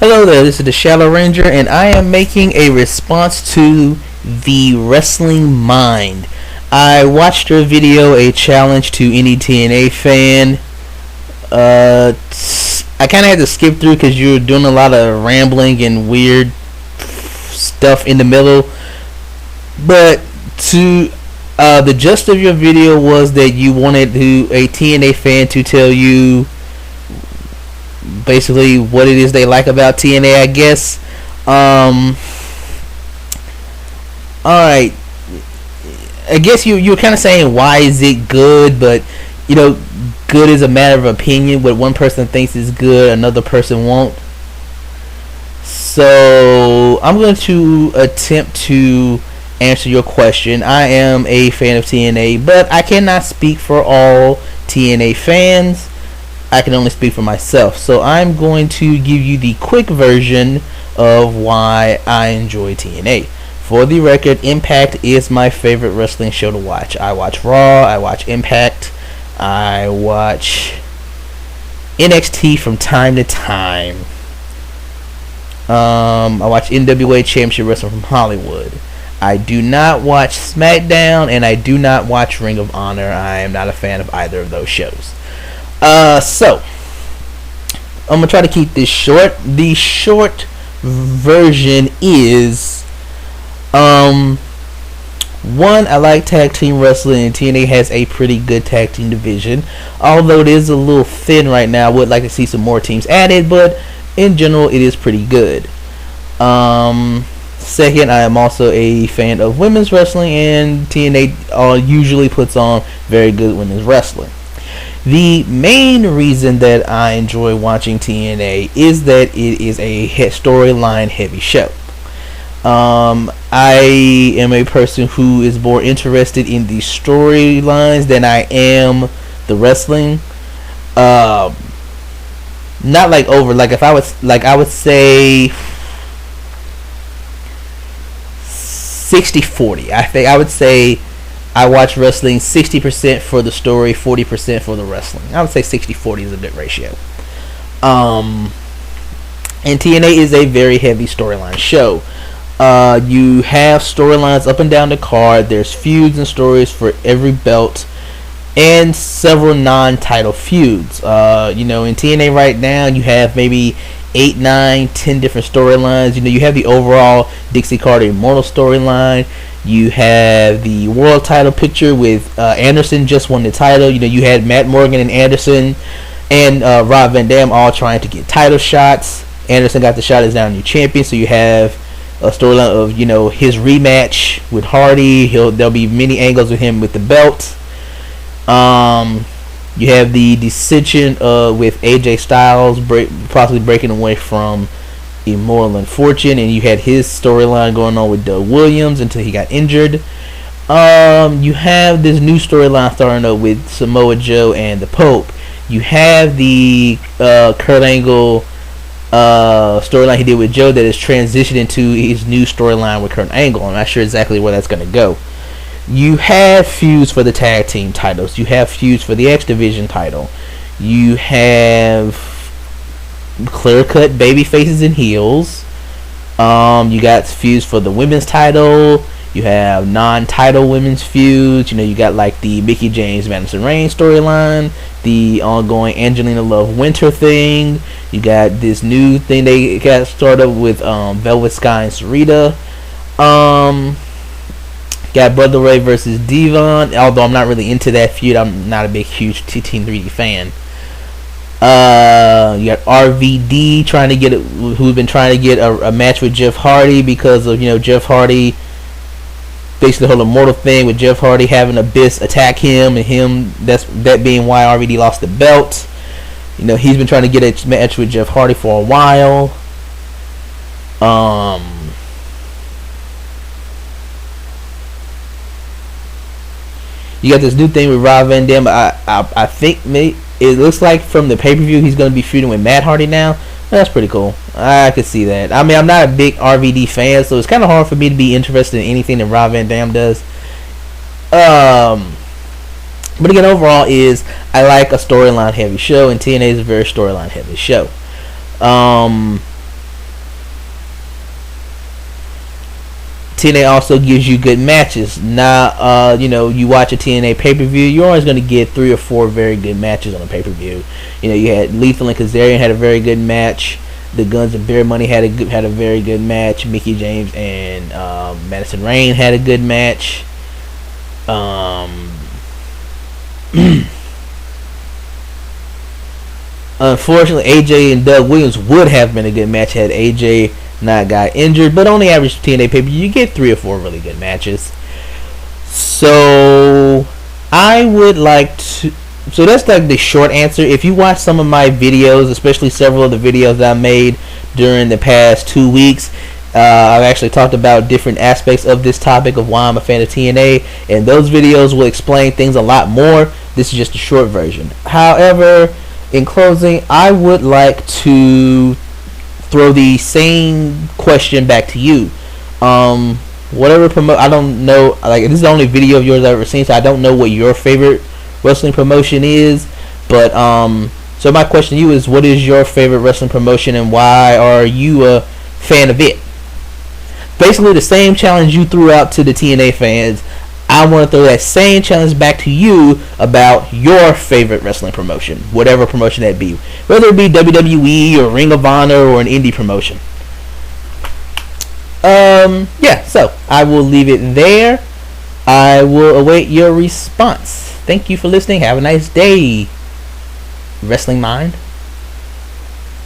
Hello there, this is the Shallow Ranger, and I am making a response to the Wrestling Mind. I watched your video, a challenge to any TNA fan. I kind of had to skip through because you were doing a lot of rambling and weird stuff in the middle. But the gist of your video was that you wanted a TNA fan to tell you basically what it is they like about TNA, I guess. Alright. I guess you were kind of saying why is it good, but good is a matter of opinion. What one person thinks is good, another person won't. So I'm going to attempt to answer your question. I am a fan of TNA, but I cannot speak for all TNA fans. I can only speak for myself. So I'm going to give you the quick version of why I enjoy TNA. For the record, Impact is my favorite wrestling show to watch. I watch Raw, I watch Impact, I watch NXT from time to time. I watch NWA Championship Wrestling from Hollywood. I do not watch SmackDown, and I do not watch Ring of Honor. I am not a fan of either of those shows. So I'm gonna try to keep this short. The short version is, one, I like tag team wrestling, and TNA has a pretty good tag team division. Although it is a little thin right now, I would like to see some more teams added, but in general, it is pretty good. Second, I am also a fan of women's wrestling, and TNA usually puts on very good women's wrestling. The main reason that I enjoy watching TNA is that it is a storyline heavy show. I am a person who is more interested in the storylines than I am the wrestling. Not like over, like if I would say 60-40. I would say I watch wrestling 60% for the story, 40% for the wrestling. I would say 60-40 is a good ratio. And TNA is a very heavy storyline show. You have storylines up and down the card. There's feuds and stories for every belt, and several non-title feuds. In TNA right now, you have maybe 8, 9, 10 different storylines. You have the overall Dixie Carter Immortal storyline. You have the world title picture with Anderson just won the title. You had Matt Morgan and Anderson and Rob Van Dam all trying to get title shots. Anderson got the shot as now new champion, so you have a storyline of his rematch with Hardy. There'll be many angles with him with the belt. You have the dissension with AJ Styles possibly breaking away from Immortal and Fortune, and you had his storyline going on with Doug Williams until he got injured. You have this new storyline starting up with Samoa Joe and the Pope. You have the Kurt Angle storyline he did with Joe that is transitioned into his new storyline with Kurt Angle. I'm not sure exactly where that's going to go. You have feuds for the tag team titles. You have feuds for the X Division title. You have clear-cut baby faces and heels. You got feuds for the women's title. You have non-title women's feuds. You got like the Mickie James Madison Rayne storyline, the ongoing Angelina Love Winter thing. You got this new thing they got started with Velvet Sky and Sarita. Got Brother Ray versus Devon. Although I'm not really into that feud, I'm not a big huge Team 3D fan. You got RVD who's been trying to get a match with Jeff Hardy because of Jeff Hardy, basically the whole Immortal thing with Jeff Hardy having Abyss attack him, and that being why RVD lost the belt. He's been trying to get a match with Jeff Hardy for a while. You got this new thing with Rob Van Dam. I think it looks like from the pay-per-view he's going to be feuding with Matt Hardy now. That's pretty cool. I could see that. I mean, I'm not a big RVD fan, so it's kind of hard for me to be interested in anything that Rob Van Dam does. But again, overall I like a storyline heavy show, and TNA is a very storyline heavy show. TNA also gives you good matches. Now, you watch a TNA pay-per-view, you're always going to get 3 or 4 very good matches on a pay-per-view. You had Lethal and Kazarian had a very good match. The Guns and Beer Money had a very good match. Mickie James and Madison Rayne had a good match. Unfortunately, AJ and Doug Williams would have been a good match had AJ not got injured. But on the average TNA pay-per-view, you get 3 or 4 really good matches. So I would like to. So that's like the short answer. If you watch some of my videos, especially several of the videos that I made during the past 2 weeks, I've actually talked about different aspects of this topic of why I'm a fan of TNA, and those videos will explain things a lot more. This is just a short version. However, in closing, I would like to throw the same question back to you. Whatever I don't know. Like, this is the only video of yours I've ever seen, so I don't know what your favorite wrestling promotion is. But so my question to you is, what is your favorite wrestling promotion, and why are you a fan of it? Basically, the same challenge you threw out to the TNA fans, I want to throw that same challenge back to you about your favorite wrestling promotion, whatever promotion that be, whether it be WWE or Ring of Honor or an indie promotion. So I will leave it there. I will await your response. Thank you for listening. Have a nice day, Wrestling Mind.